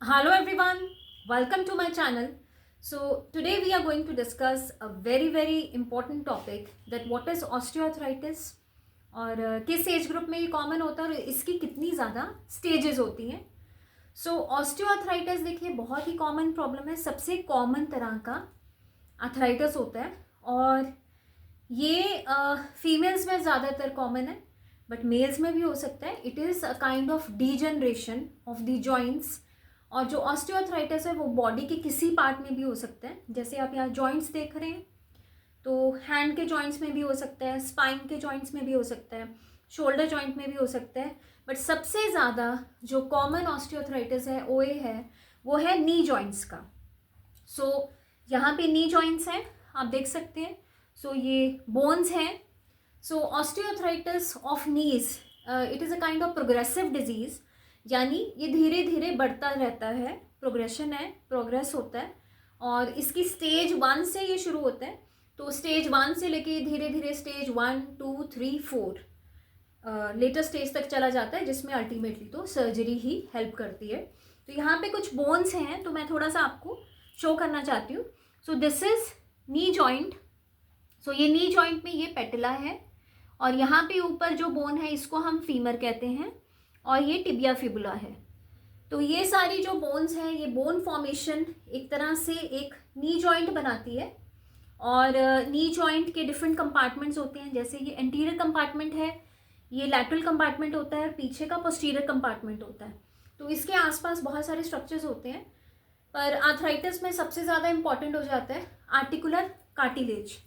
Hello everyone, welcome to my channel. So today we are going to discuss a very important topic that what is osteoarthritis और किस age group में ये common होता है और इसकी कितनी ज़्यादा स्टेजेस होती हैं. सो ऑस्टियोआर्थराइटिस देखिए बहुत ही कॉमन प्रॉब्लम है, सबसे कॉमन तरह का आर्थराइटिस होता है और ये फीमेल्स में ज़्यादातर कॉमन है बट मेल्स में भी हो सकता है. It is a kind of degeneration of the joints और जो ऑस्टियोआर्थराइटिस है वो बॉडी के किसी पार्ट में भी हो सकता है. जैसे आप यहाँ जॉइंट्स देख रहे हैं तो हैंड के जॉइंट्स में भी हो सकता है, स्पाइन के जॉइंट्स में भी हो सकता है, शोल्डर जॉइंट में भी हो सकता है. बट सबसे ज़्यादा जो कॉमन ऑस्टियोआर्थराइटिस है ओए है वो है नी जॉइंट्स का. सो यहाँ पे नी जॉइंट्स हैं, आप देख सकते हैं. सो ये बोन्स हैं. So osteoarthritis of knees it is a kind of progressive disease, यानी ये धीरे धीरे बढ़ता रहता है, प्रोग्रेशन है, प्रोग्रेस होता है और इसकी स्टेज 1 से ये शुरू होता है. तो स्टेज 1 से लेके धीरे धीरे स्टेज 1, 2, 3, 4 लेटर स्टेज तक चला जाता है जिसमें अल्टीमेटली तो सर्जरी ही हेल्प करती है. तो यहाँ पे कुछ बोन्स हैं तो मैं थोड़ा सा आपको शो करना चाहती हूँ. So this is knee joint. So ये नी जॉइंट में ये पेटिला है और यहाँ पे ऊपर जो बोन है इसको हम फीमर कहते हैं और ये टिबिया फिबुला है. तो ये सारी जो बोन्स हैं ये बोन फॉर्मेशन एक तरह से एक नी जॉइंट बनाती है और नी जॉइंट के डिफरेंट कंपार्टमेंट्स होते हैं. जैसे ये एंटीरियर कंपार्टमेंट है, ये लैटरल कंपार्टमेंट होता है और पीछे का पोस्टीरियर कंपार्टमेंट होता है. तो इसके आसपास बहुत सारे स्ट्रक्चर्स होते हैं पर आर्थराइटिस में सबसे ज़्यादा इंपॉर्टेंट हो जाता है आर्टिकुलर कार्टिलेज.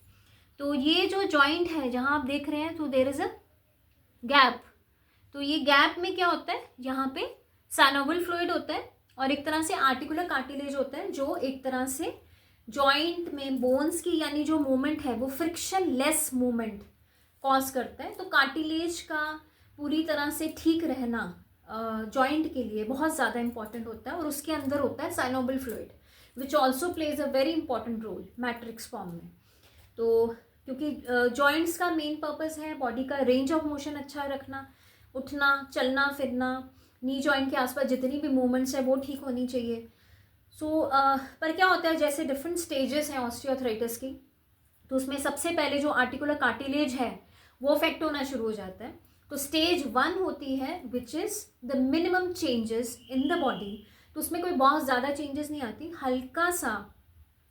तो ये जो जॉइंट है जहाँ आप देख रहे हैं तो देयर इज़ अ गैप. तो ये गैप में क्या होता है, यहाँ पे साइनोवियल फ्लूइड होता है और एक तरह से आर्टिकुलर कार्टिलेज होता है जो एक तरह से जॉइंट में बोन्स की यानी जो मूवमेंट है वो फ्रिक्शन लेस मूवमेंट कॉज करता है. तो कार्टिलेज का पूरी तरह से ठीक रहना जॉइंट के लिए बहुत ज़्यादा इंपॉर्टेंट होता है और उसके अंदर होता है synovial fluid which also plays a very important role matrix form में. तो क्योंकि जॉइंट्स का मेन पर्पस है बॉडी का रेंज ऑफ मोशन अच्छा रखना, उठना, चलना फिरना, नी जॉइंट के आसपास जितनी भी मूवमेंट्स है वो ठीक होनी चाहिए. सो पर क्या होता है जैसे डिफरेंट स्टेजेस हैं ऑस्टियोआर्थराइटिस की, तो उसमें सबसे पहले जो आर्टिकुलर कार्टिलेज है वो अफेक्ट होना शुरू हो जाता है. तो स्टेज 1 होती है which is the minimum changes in the body. तो उसमें कोई बहुत ज़्यादा चेंजेस नहीं आती, हल्का सा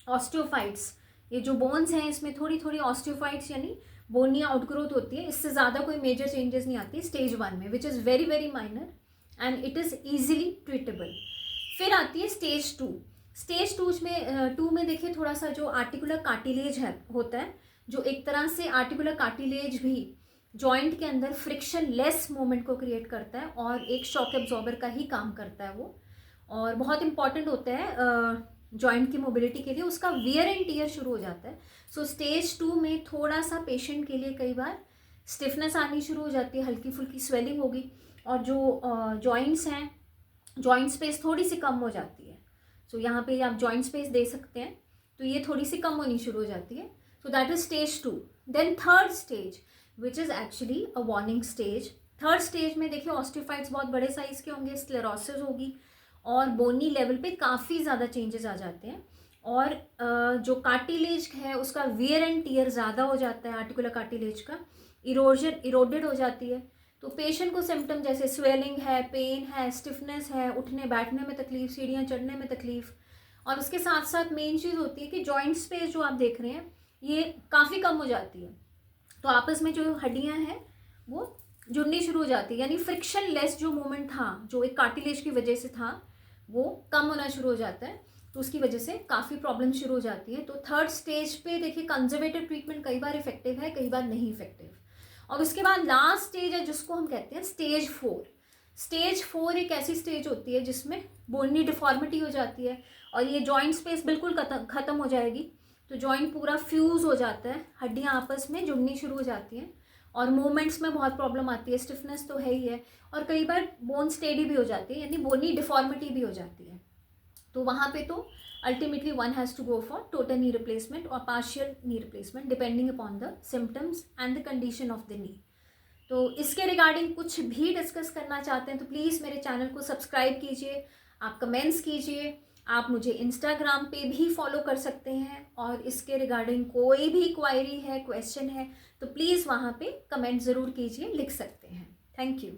ऑस्टियोफाइट्स, ये जो बोन्स हैं इसमें थोड़ी थोड़ी ऑस्टियोफाइट्स यानी बोनिया आउटग्रोथ होती है. इससे ज़्यादा कोई मेजर चेंजेस नहीं आती स्टेज 1 में which is very minor and it is easily treatable. फिर आती है स्टेज 2. स्टेज 2 में देखिए थोड़ा सा जो आर्टिकुलर कार्टिलेज है होता है, जो एक तरह से आर्टिकुलर कार्टिलेज भी जॉइंट के अंदर फ्रिक्शन लेस मूवमेंट को क्रिएट करता है और एक शॉक एब्जॉर्बर का ही काम करता है वो, और बहुत इंपॉर्टेंट होता है जॉइंट की मोबिलिटी के लिए. उसका वियर एंड टीयर शुरू हो जाता है. सो स्टेज 2 में थोड़ा सा पेशेंट के लिए कई बार स्टिफनेस आनी शुरू हो जाती है, हल्की फुल्की स्वेलिंग होगी और जो जॉइंट्स हैं जॉइंट स्पेस थोड़ी सी कम हो जाती है. सो यहाँ पे आप जॉइंट स्पेस दे सकते हैं तो ये थोड़ी सी कम होनी शुरू हो जाती है. So that is stage 2. Then third stage which is actually a warning stage. Third stage में देखिए ऑस्टियोफाइट्स बहुत बड़े साइज़ के होंगे, स्क्लेरोसिस होगी और बोनी लेवल पे काफ़ी ज़्यादा चेंजेस आ जाते हैं और जो कार्टिलेज है उसका वियर एंड टीयर ज़्यादा हो जाता है, आर्टिकुलर कार्टिलेज का इरोडेड हो जाती है. तो पेशेंट को सिम्टम जैसे स्वेलिंग है, पेन है, स्टिफनेस है, उठने बैठने में तकलीफ, सीढ़ियाँ चढ़ने में तकलीफ, और उसके साथ साथ मेन चीज़ होती है कि जॉइंट स्पेस जो आप देख रहे हैं ये काफ़ी कम हो जाती है. तो आपस में जो हड्डियाँ हैं वो जुड़नी शुरू हो जाती है, यानी फ्रिक्शन लेस जो मूवमेंट था जो एक कार्टिलेज की वजह से था वो कम होना शुरू हो जाता है. तो उसकी वजह से काफ़ी प्रॉब्लम शुरू हो जाती है. तो थर्ड स्टेज पे देखिए कंजर्वेटिव ट्रीटमेंट कई बार इफेक्टिव है, कई बार नहीं इफेक्टिव. और उसके बाद लास्ट स्टेज है जिसको हम कहते हैं स्टेज 4. स्टेज 4 एक ऐसी स्टेज होती है जिसमें बोनी डिफॉर्मिटी हो जाती है और ये जॉइंट स्पेस बिल्कुल ख़त्म हो जाएगी. तो जॉइंट पूरा फ्यूज़ हो जाता है, हड्डियाँ आपस में जुड़नी शुरू हो जाती हैं और मूवमेंट्स में बहुत प्रॉब्लम आती है, स्टिफनेस तो है ही है और कई बार बोन स्टेडी भी हो जाती है यानी बोनी डिफॉर्मिटी भी हो जाती है. तो वहाँ पे तो ultimately one has to go for total knee replacement और partial knee replacement depending upon the symptoms and the condition of the knee. तो इसके रिगार्डिंग कुछ भी डिस्कस करना चाहते हैं तो प्लीज़ मेरे चैनल को सब्सक्राइब कीजिए. आप कमेंट्स कीजिए। आप मुझे इंस्टाग्राम पे भी फॉलो कर सकते हैं, और इसके रिगार्डिंग कोई भी क्वायरी है, क्वेश्चन है, तो प्लीज़ वहाँ पे कमेंट ज़रूर कीजिए, लिख सकते हैं। Thank you.